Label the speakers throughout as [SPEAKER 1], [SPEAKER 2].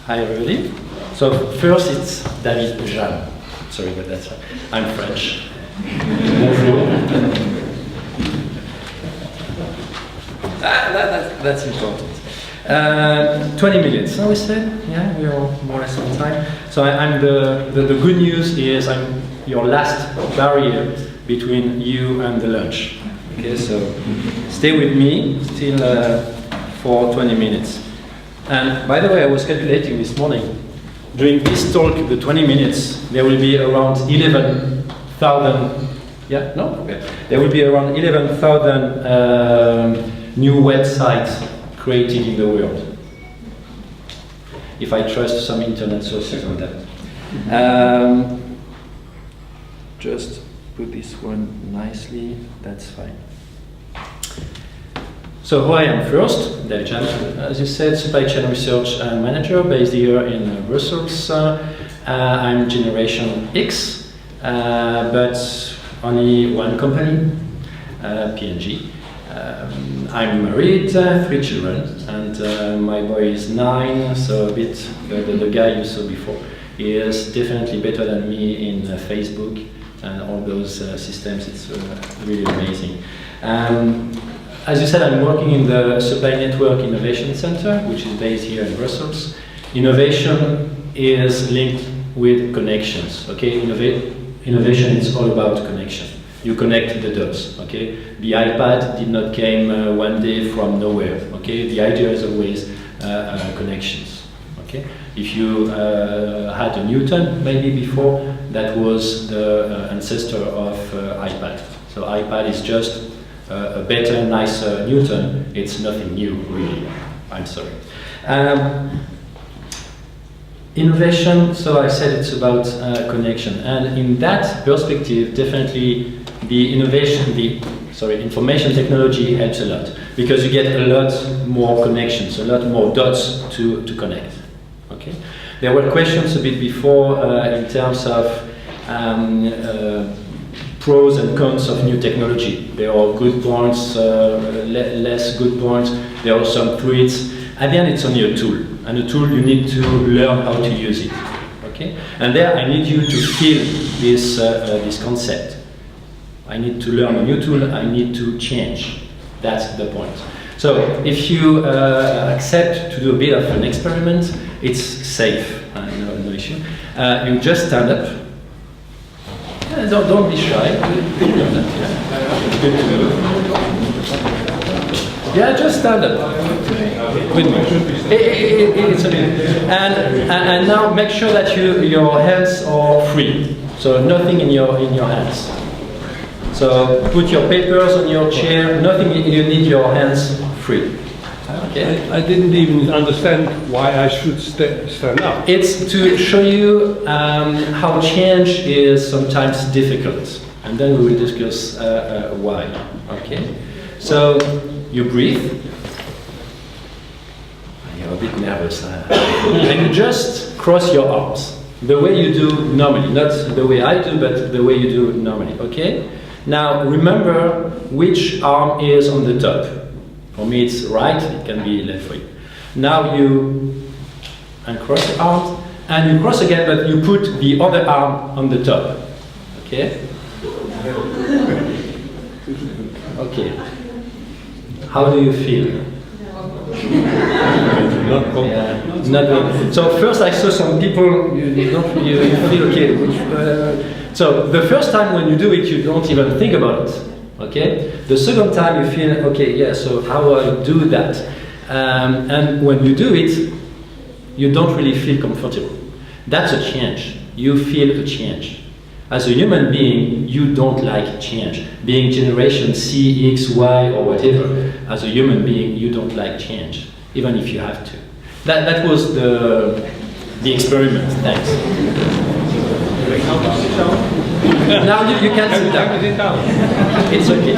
[SPEAKER 1] Hi everybody. So first it's David Jean. Sorry, but that's I'm French. Bonjour. That's important. 20 minutes, we said? Yeah, we are more or less on time. So I'm the good news is I'm your last barrier between you and the lunch. Okay, so stay with me still for 20 minutes. And by the way, I was calculating this morning, during this talk, the 20 minutes, there will be around 11,000, yeah, no? Okay. There will be around 11,000 new websites created in the world. If I trust some internet sources on that. Just put this one nicely, that's fine. So who I am first, David Jean, as you said, supply chain research manager based here in Brussels. I'm Generation X, but only one company, P&G. I'm married, 3 children, and my boy is 9, so a bit the guy you saw before. He is definitely better than me in Facebook and all those systems. It's really amazing. As you said, I'm working in the Supply Network Innovation Center, which is based here in Brussels. Innovation is linked with connections, okay? Innovation is all about connection. You connect the dots, okay? The iPad did not came one day from nowhere, okay? The idea is always connections, okay? If you had a Newton maybe before, that was the ancestor of iPad. So iPad is just a better, nicer Newton. It's nothing new, really. I'm sorry. Innovation, so I said it's about connection. And in that perspective, definitely the information technology helps a lot. Because you get a lot more connections, a lot more dots to connect. Okay? There were questions a bit before in terms of pros and cons of new technology. There are good points, less good points. There are some threats. At the end, it's only a tool. And a tool, you need to learn how to use it. Okay? And there, I need you to feel this concept. I need to learn a new tool. I need to change. That's the point. So if you accept to do a bit of an experiment, it's safe. No issue. You just stand up. Don't be shy. Yeah, just stand up with me. It's a bit. And now make sure that your hands are free. So nothing in your hands. So put your papers on your chair. Nothing. You need your hands free. Okay.
[SPEAKER 2] I didn't even understand why I should stand up.
[SPEAKER 1] It's to show you how change is sometimes difficult, and then we will discuss why. Okay. So you breathe. You're a bit nervous, and you just cross your arms the way you do normally, not the way I do, but the way you do normally. Okay. Now remember which arm is on the top. For me it's right, it can be left for you. Now you uncross the arms, and you cross again, but you put the other arm on the top. Okay? Okay. How do you feel? Not good. So first I saw some people, you feel okay. So the first time when you do it, you don't even think about it. Okay. The second time you feel okay. Yeah. So how I do that? And when you do it, you don't really feel comfortable. That's a change. You feel a change. As a human being, you don't like change. Being generation C, X, Y, or whatever, as a human being, you don't like change, even if you have to. That was the experiment. Thanks. Now you can sit down. It's okay.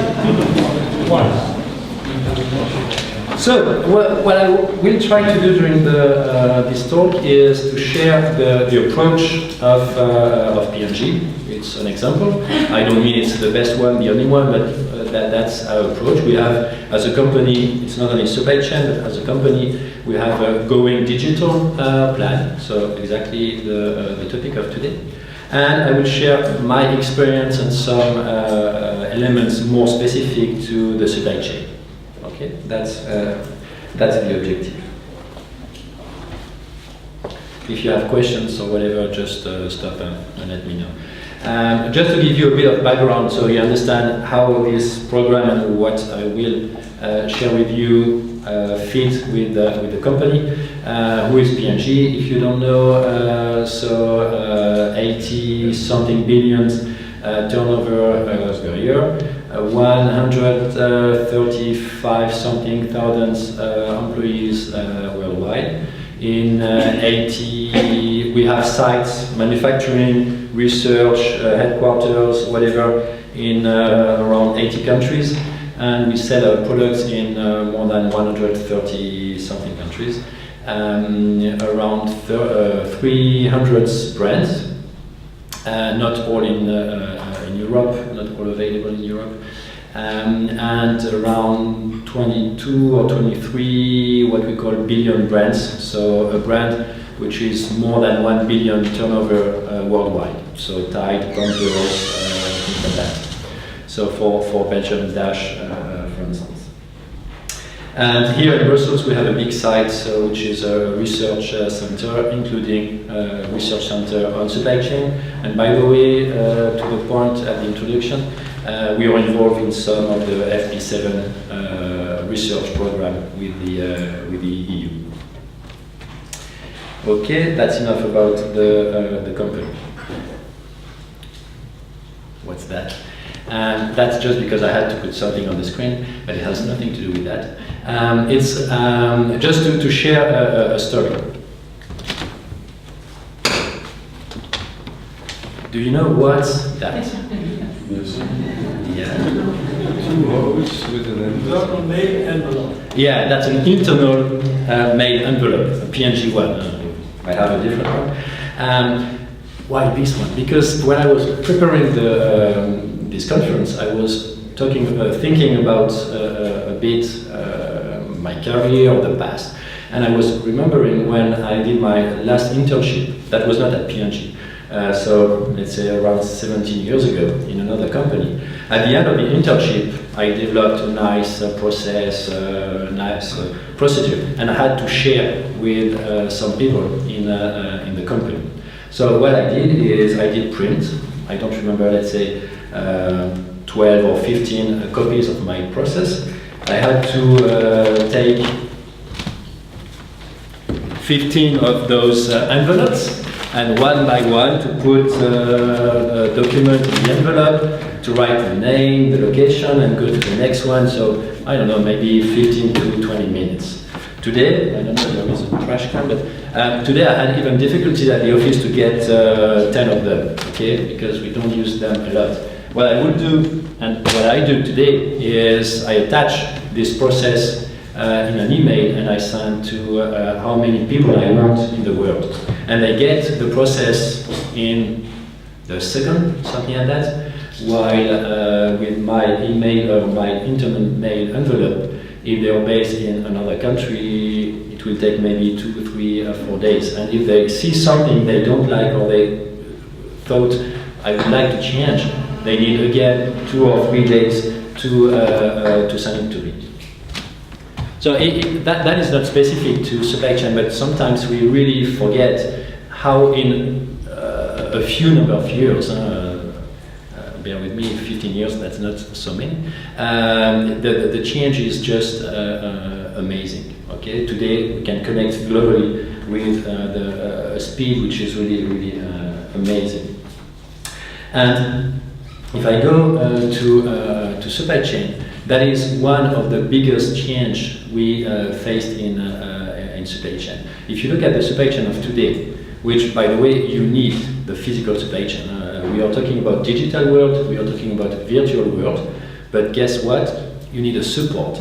[SPEAKER 1] So what I will try to do during this talk is to share the approach of P&G. It's an example. I don't mean it's the best one, the only one, but that's our approach. We have, as a company, it's not only supply chain, but as a company, we have a going digital plan. So exactly the topic of today. And I will share my experience and some elements more specific to the supply chain. Okay, that's the objective. If you have questions or whatever, just stop and let me know. Just to give you a bit of background so you understand how this program and what I will share with you fit with the company. Who is P&G? If you don't know, 80 something billions turnover per year, 135 something thousands employees worldwide. In 80, we have sites, manufacturing, research, headquarters, whatever, in around 80 countries. And we sell our products in more than 130 something countries. Around 300 brands, not all in Europe, not all available in Europe. And around 22 or 23 what we call billion brands, so a brand which is more than 1 billion turnover worldwide, so Tide, Pampers, things like that. So for Belgium, Dash, for instance. And here in Brussels we have a big site, which is a research center, including a research center on supply chain. And by the way, to the point at the introduction, we are involved in some of the FP7 research program with the EU. Okay, that's enough about the company. What's that? That's just because I had to put something on the screen, but it has nothing to do with that. It's just to share a story. Do you know what's that?
[SPEAKER 2] Yes.
[SPEAKER 1] Yeah.
[SPEAKER 2] 2 holes with an envelope.
[SPEAKER 3] Mail envelope.
[SPEAKER 1] Yeah, that's an internal mail envelope, a P&G one. I have a different one. Why this one? Because when I was preparing this conference, I was thinking about a bit my career or the past, and I was remembering when I did my last internship. That was not at P&G. So let's say around 17 years ago in another company. At the end of the internship, I developed a nice process, nice procedure, and I had to share with some people in the company. So what I did is I did print. I don't remember, let's say 12 or 15 copies of my process. I had to take 15 of those envelopes, and one by one to put a document in the envelope, to write the name, the location, and go to the next one. So I don't know, maybe 15 to 20 minutes. Today, I don't know, there is a trash can, but today I had even difficulty at the office to get 10 of them, okay, because we don't use them a lot. What I would do, and what I do today, is I attach this process in an email, and I send to how many people I want in the world. And I get the process in the second, something like that, while with my email or my internal mail envelope, if they are based in another country, it will take maybe 2, 3, or 4 days. And if they see something they don't like, or they thought I would like to change, they need again 2 or 3 days to send it to me. So that is not specific to supply chain, but sometimes we really forget how in a few number of years, bear with me, 15 years, that's not so many, the change is just amazing. Okay, today we can connect globally with the speed which is really, really amazing. And if I go to supply chain, that is one of the biggest change we faced in supply chain. If you look at the supply chain of today, which by the way you need the physical supply chain. We are talking about digital world, we are talking about virtual world, but guess what? You need a support.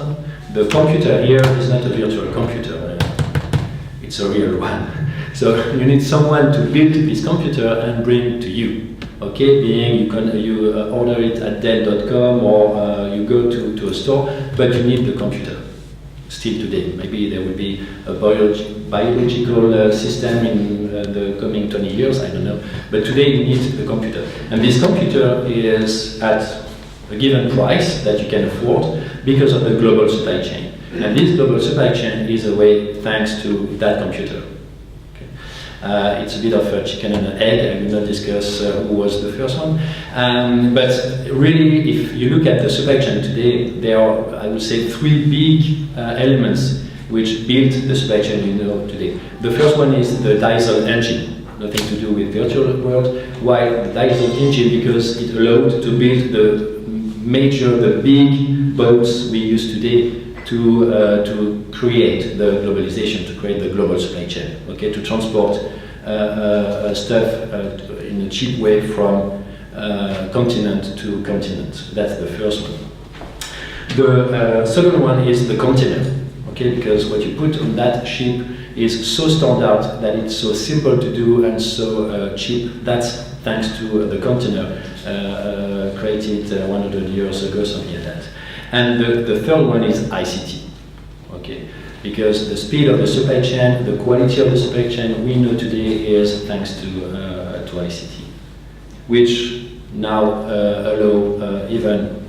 [SPEAKER 1] The computer here is not a virtual computer, it's a real one. So you need someone to build this computer and bring to you. Okay, being you order it at Dell.com or you go to a store, but you need the computer. Still today, maybe there will be a biological system in the coming 20 years, I don't know. But today you need the computer. And this computer is at a given price that you can afford because of the global supply chain. And this global supply chain is a way thanks to that computer. Okay. It's a bit of a chicken and an egg. I will not discuss who was the first one. But really, if you look at the supply chain today, there are, I would say, three big elements which build the supply chain you know today. The first one is the diesel engine, nothing to do with virtual world. Why the diesel engine? Because it allowed to build the big boats we use today to create the globalization, to create the global supply chain, okay, to transport stuff in a cheap way from continent to continent. That's the first one. The second one is the container, okay, because what you put on that ship is so standard that it's so simple to do and so cheap. That's thanks to the container created 100 years ago, something like that. And the third one is ICT, okay, because the speed of the supply chain, the quality of the supply chain we know today is thanks to ICT, which now allow even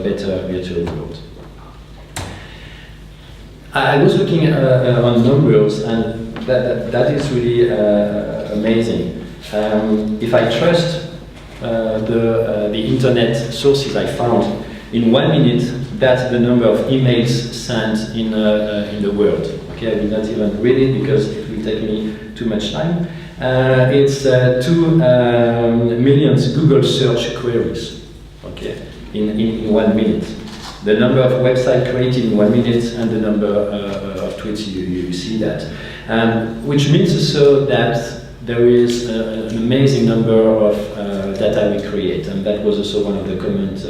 [SPEAKER 1] better virtual world. I was looking on numbers, and that is really amazing. If I trust the internet sources I found, in 1 minute, that's the number of emails sent in the world. Okay, I will not even read it because it will take me too much time. It's 2 million Google search queries. Okay, in 1 minute. The number of websites created in 1 minute and the number of tweets, you see that. Which means also that there is an amazing number of data we create, and that was also one of the comments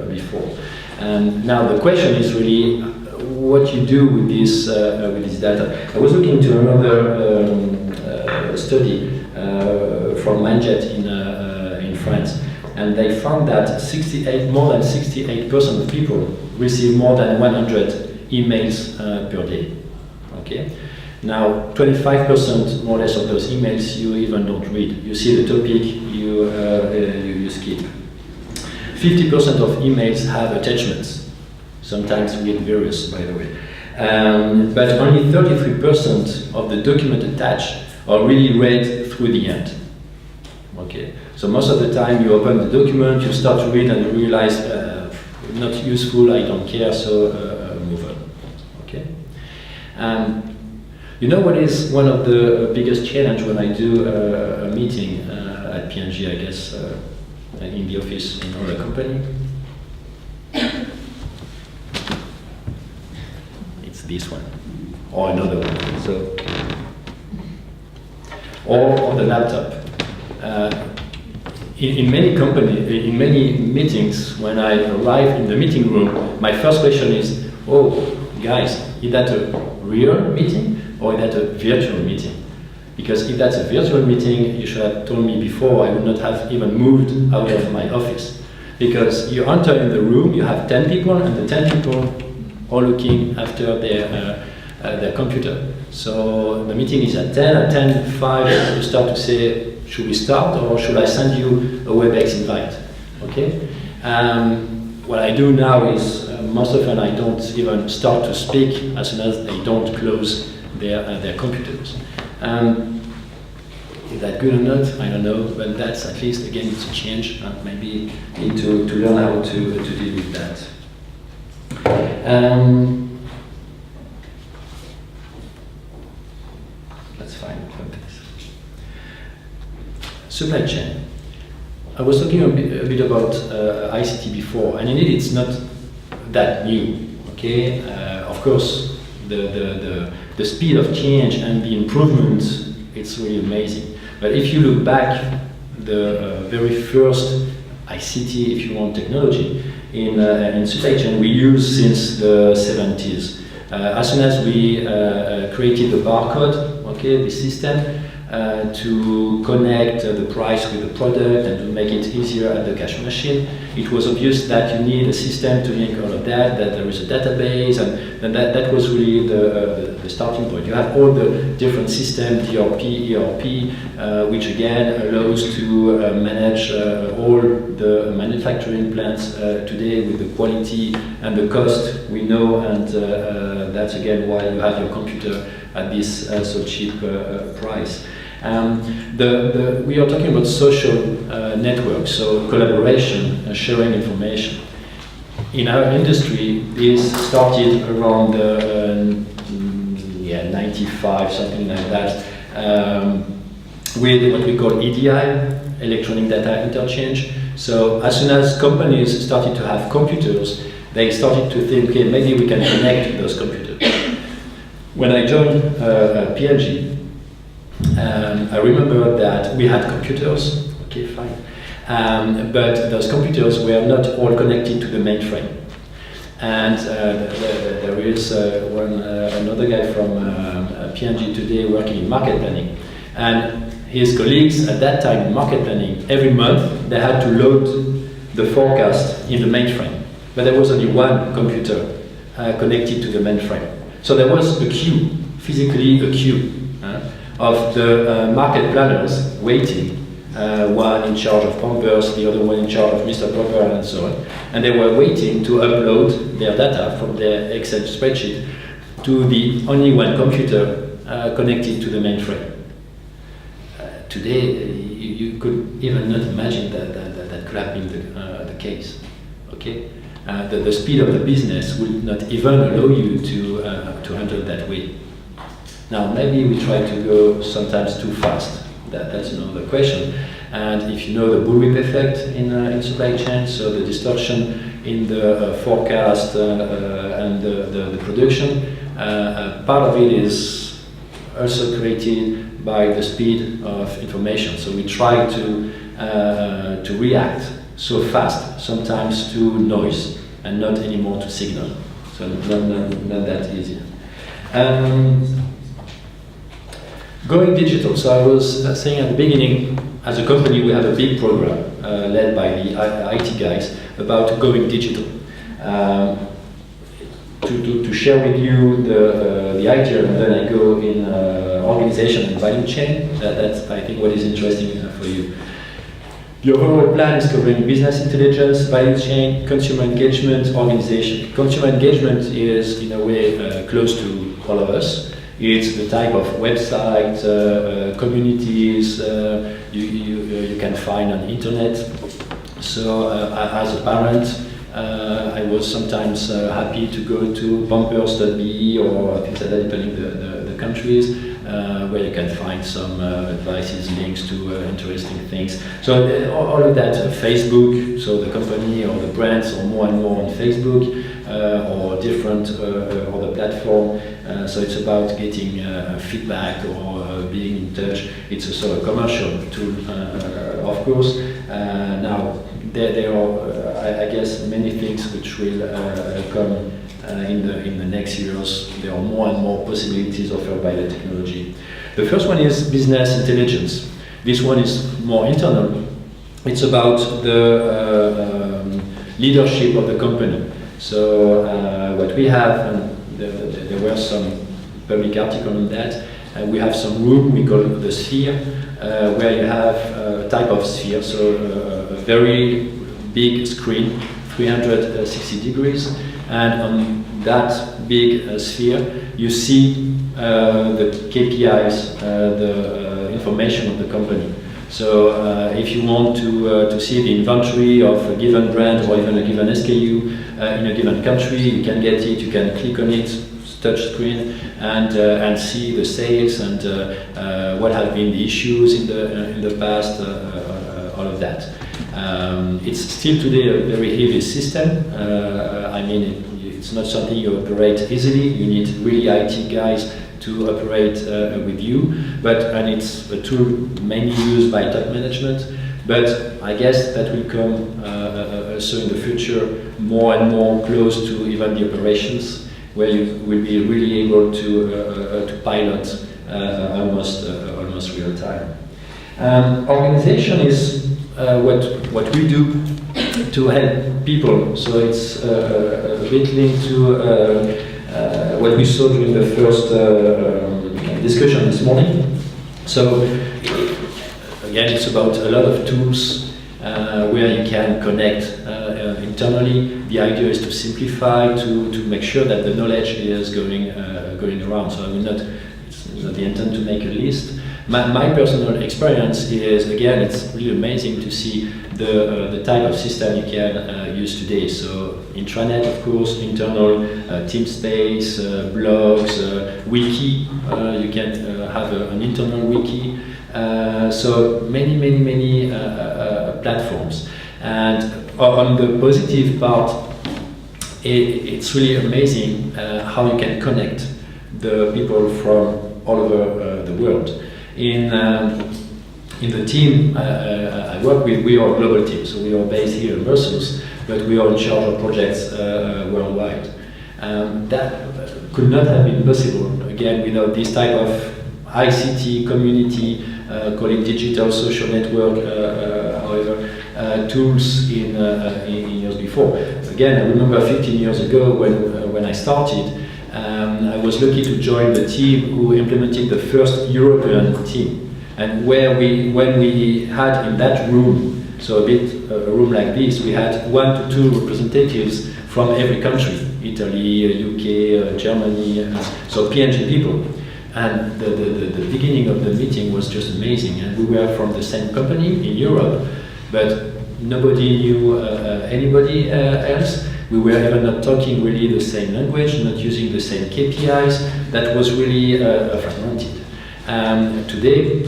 [SPEAKER 1] before. Now the question is really what you do with this data. I was looking to another study from Manjet in France, and they found that more than 68% of people receive more than 100 emails per day. Okay. Now, 25% more or less of those emails you even don't read. You see the topic, you skip. 50% of emails have attachments, sometimes with virus, by the way. But only 33% of the document attached are really read through the end. Okay. So most of the time you open the document, you start to read and you realize not useful, I don't care, so move on. Okay. You know what is one of the biggest challenge when I do a meeting at P&G, I guess, in the office in our company? It's this one, or another one. So, or on the laptop. In many meetings, when I arrive in the meeting room, my first question is, oh, guys, is that a real meeting or is that a virtual meeting? Because if that's a virtual meeting, you should have told me before, I would not have even moved out of my office. Because you enter in the room, you have 10 people, and the 10 people are looking after their computer. So the meeting is at 10, at 10:05 you start to say, should we start or should I send you a WebEx invite? Okay. What I do now is most often I don't even start to speak as soon as they don't close their computers. Is that good or not? I don't know, but that's at least, again, it's a change. Maybe need to learn how to deal with that. That's fine. Supply chain. I was talking a bit about ICT before, and indeed it's not that new. Okay, of course, the speed of change and the improvement, it's really amazing. But if you look back, the very first ICT, if you want, technology in supply chain we use since the 70s. As soon as we created the barcode, okay, the system, to connect the price with the product and to make it easier at the cash machine. It was obvious that you need a system to link all of that there is a database, and that was really the starting point. You have all the different systems, DRP, ERP, which again allows to manage all the manufacturing plants today with the quality and the cost we know, and that's again why you have your computer at this so cheap price. We are talking about social networks, so collaboration, sharing information. In our industry, this started around 95, something like that, with what we call EDI, electronic data interchange. So as soon as companies started to have computers, they started to think, okay, maybe we can connect those computers. When I joined P&G, I remember that we had computers, okay, fine, but those computers were not all connected to the mainframe. And there is another guy from P&G today working in market planning, and his colleagues at that time in market planning, every month they had to load the forecast in the mainframe, but there was only one computer connected to the mainframe. So there was a queue, physically a queue, of the market planners waiting, one in charge of Pampers, the other one in charge of Mr. Popper, and so on. And they were waiting to upload their data from their Excel spreadsheet to the only one computer connected to the mainframe. Today, you could even not imagine that could have been the case. Okay, the speed of the business would not even allow you to handle that way. Now, maybe we try to go sometimes too fast. That's another question. And if you know the bullwhip effect in supply chain, so the distortion in the forecast and the production, part of it is also created by the speed of information. So we try to react so fast, sometimes to noise, and not anymore to signal. So not that easy. Going digital. So I was saying at the beginning, as a company, we have a big program led by the IT guys about going digital. To share with you the idea, and then I go in organization and value chain. That's, I think, what is interesting for you. The overall plan is covering business intelligence, value chain, consumer engagement, organization. Consumer engagement is, in a way, close to all of us. It's the type of website, communities you can find on the internet. So as a parent, I was sometimes happy to go to bumpers.be or things like that, depending the countries, where you can find some advices, links to interesting things. So all of that, Facebook, so the company or the brands are more and more on Facebook, or different other platform. So it's about getting feedback or being in touch. It's also a commercial tool, of course. Now there are, I guess, many things which will come in the next years. There are more and more possibilities offered by the technology. The first one is business intelligence. This one is more internal. It's about the leadership of the company. So what we have, and there were some public articles on that, we have some room we call the sphere, where you have a type of sphere, so a very big screen, 360 degrees, and on that big sphere you see the KPIs, the information of the company. So if you want to see the inventory of a given brand or even a given SKU in a given country, you can get it, you can click on it, touch screen, and see the sales and what have been the issues in the past, all of that. It's still today a very heavy system. I mean, it's not something you operate easily. You need really IT guys to operate with you, and it's a tool mainly used by top management. But I guess that will come also in the future more and more close to even the operations, where you will be really able to pilot almost real time. Organization is what we do to help people. So it's a bit linked to what we saw during the first discussion this morning. So again, it's about a lot of tools where you can connect internally. The idea is to simplify, to make sure that the knowledge is going around. So I will not. It's not the intent to make a list. My personal experience is, again, it's really amazing to see the type of system you can use today. So intranet, of course, internal team space, blogs, wiki. You can have an internal wiki. So many platforms. And on the positive part, it's really amazing how you can connect the people from all over the world. In the team I work with, we are a global team, so we are based here in Brussels, but we are in charge of projects worldwide. That could not have been possible, again, without this type of ICT community, call it digital social network, however, tools in years before. Again, I remember 15 years ago when I started, I was lucky to join the team who implemented the first European team. And when we had in that room, so a room like this, we had 1 to 2 representatives from every country, Italy, UK, Germany, so P&G people. And the beginning of the meeting was just amazing. And we were from the same company in Europe, but nobody knew anybody else. We were even not talking really the same language, not using the same KPIs. That was really fragmented. Today,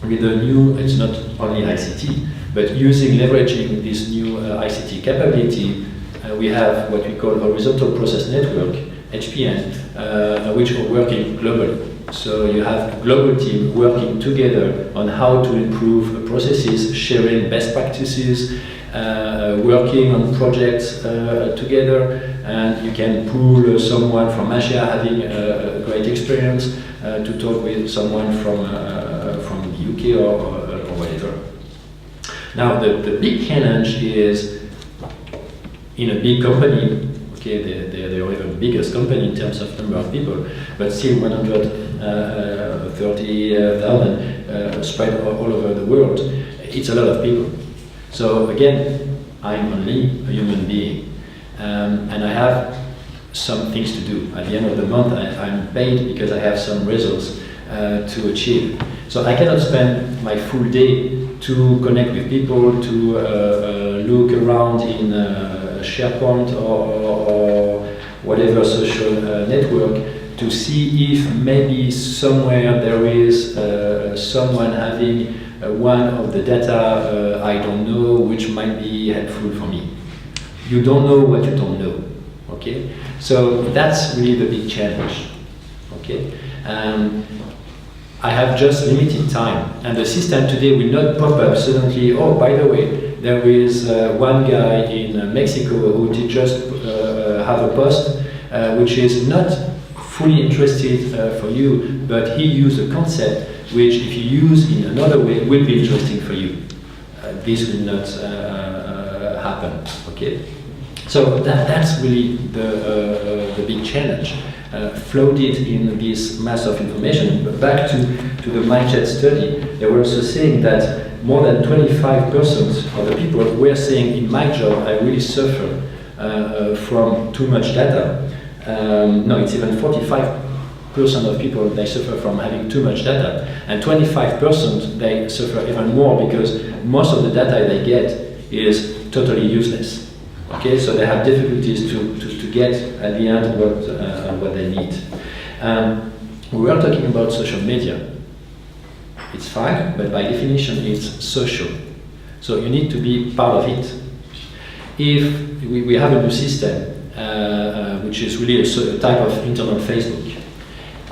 [SPEAKER 1] with the new, it's not only ICT, but leveraging this new ICT capability, we have what we call horizontal process network, HPN, which are working globally. So you have global team working together on how to improve processes, sharing best practices, working on projects together, and you can pull someone from Asia having a great experience to talk with someone from the UK or whatever. Now the big challenge is in a big company. Okay, they are even the biggest company in terms of number of people, but still 130,000 spread all over the world. It's a lot of people. So again, I'm only a human being, and I have some things to do. At the end of the month, I'm paid because I have some results to achieve. So I cannot spend my full day to connect with people, to look around in SharePoint or whatever social network to see if maybe somewhere there is someone having one of the data I don't know, which might be helpful for me. You don't know what you don't know, okay? So that's really the big challenge, okay? I have just limited time, and the system today will not pop up suddenly, oh, by the way, there is one guy in Mexico who did just have a post which is not fully interested for you, but he used a concept which, if you use in another way, will be interesting for you. This will not happen, okay? So that's really the big challenge. Floated in this mass of information. But back to the mindset study, they were also saying that more than 25% of the people were saying, in my job, I really suffer from too much data. No, it's even 45% of people, they suffer from having too much data. And 25% they suffer even more because most of the data they get is totally useless. Okay, so they have difficulties to get at the end what they need. We were talking about social media. It's fine, but by definition it's social. So you need to be part of it. If we have a new system, which is really a type of internal Facebook,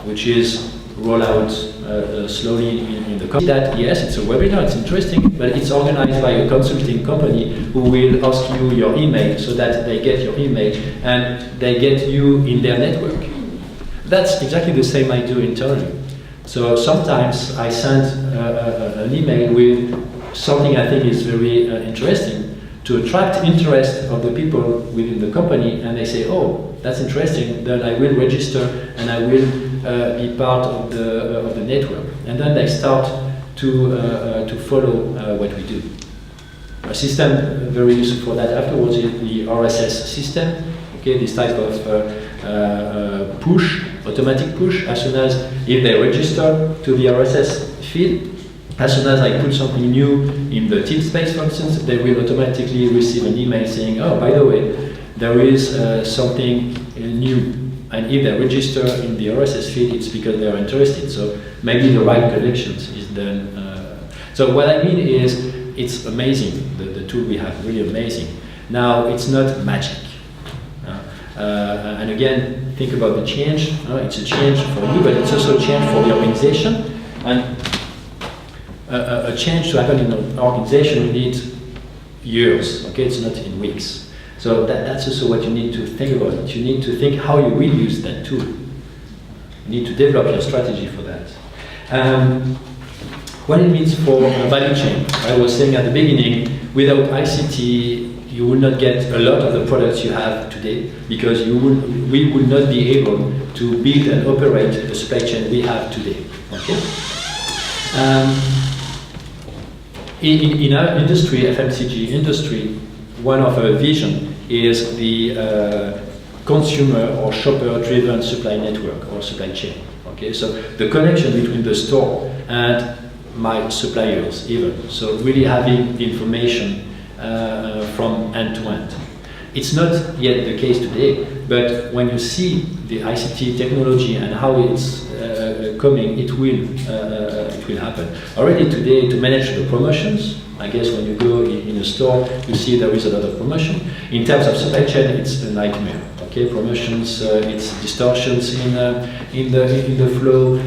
[SPEAKER 1] which is rolled out slowly in the company. That, yes, it's a webinar, it's interesting, but it's organized by a consulting company who will ask you your email so that they get your email and they get you in their network. That's exactly the same I do internally. So sometimes I send an email with something I think is very interesting to attract interest of the people within the company, and they say, oh, that's interesting, then I will register and I will be part of the network. And then they start to follow what we do. A system very useful for that afterwards is the RSS system. Okay, this type of push, automatic push, as soon as if they register to the RSS feed, as soon as I put something new in the team space, for instance, they will automatically receive an email saying, oh, by the way, there is something new. And if they register in the RSS feed, it's because they are interested. So maybe the right connections is then. So what I mean is, it's amazing, the tool we have, really amazing. Now, it's not magic. And again, think about the change. It's a change for you, but it's also a change for the organization. And a change to happen in an organization needs years, okay? It's not in weeks. So that's also what you need to think about it. You need to think how you will use that tool. You need to develop your strategy for that. What it means for a value chain. I was saying at the beginning, without ICT, you will not get a lot of the products you have today, because we will not be able to build and operate the supply chain we have today. Okay? In our industry, FMCG industry, one of our vision is the consumer or shopper-driven supply network or supply chain. Okay, so the connection between the store and my suppliers, even. So really having information from end to end. It's not yet the case today, but when you see the ICT technology and how it's coming, it will happen. Already today, to manage the promotions, I guess when you go in a store, you see there is a lot of promotion. In terms of supply chain, it's a nightmare. Okay, promotions, it's distortions in the flow.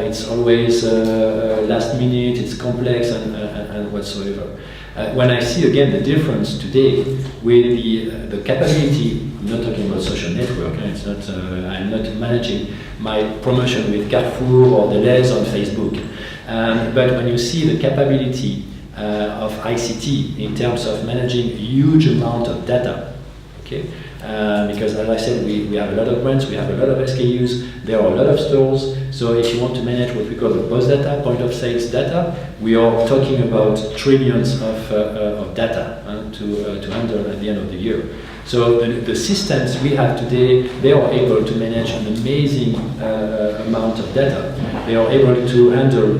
[SPEAKER 1] It's always last minute. It's complex and whatsoever. When I see again the difference today with the capability, I'm not talking about social network. It's not. I'm not managing my promotion with Carrefour or Deleuze on Facebook. But when you see the capability of ICT in terms of managing a huge amount of data, okay, because as I said, we have a lot of brands, we have a lot of SKUs, there are a lot of stores. So if you want to manage what we call the POS data, point of sales data, we are talking about trillions of data to handle at the end of the year. So the systems we have today, they are able to manage an amazing amount of data. They are able to handle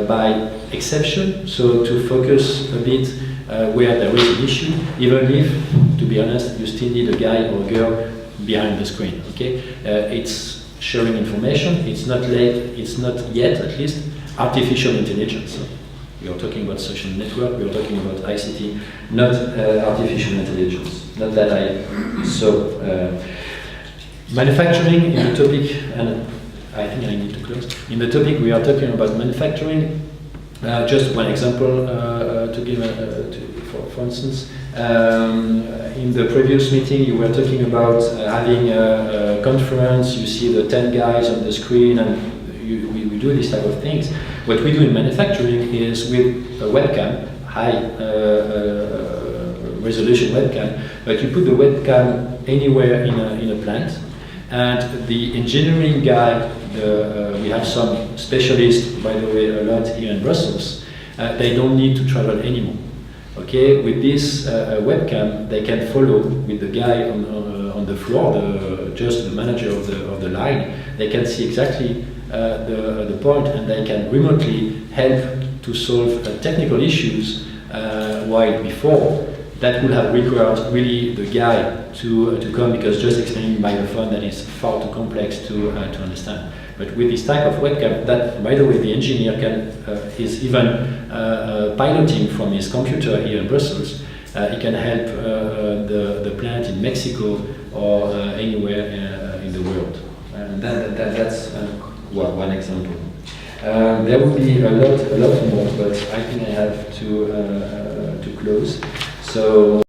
[SPEAKER 1] by exception, so to focus a bit where there is an issue, even if, to be honest, you still need a guy or a girl behind the screen. Okay, it's sharing information. It's not yet, at least, artificial intelligence. We are talking about social network. We are talking about ICT, not artificial intelligence. Not that I saw. Manufacturing in the topic, and I think I need to close. In the topic, we are talking about manufacturing. Just one example to give, for instance, in the previous meeting you were talking about having a conference, you see the 10 guys on the screen, and we do this type of things. What we do in manufacturing is with a webcam, high resolution webcam, but you put the webcam anywhere in a plant, and the engineering guy, we have some specialists, by the way, a lot here in Brussels, they don't need to travel anymore. Okay, with this webcam, they can follow with the guy on the floor, just the manager of the line. They can see exactly the point, and they can remotely help to solve technical issues, while before that would have required really the guy to come, because just explaining by the phone, that is far too complex to understand. But with this type of webcam, that, by the way, the engineer is even piloting from his computer here in Brussels. He can help the plant in Mexico or anywhere in the world. And that's one example. There would be a lot more, but I think I have to close. So.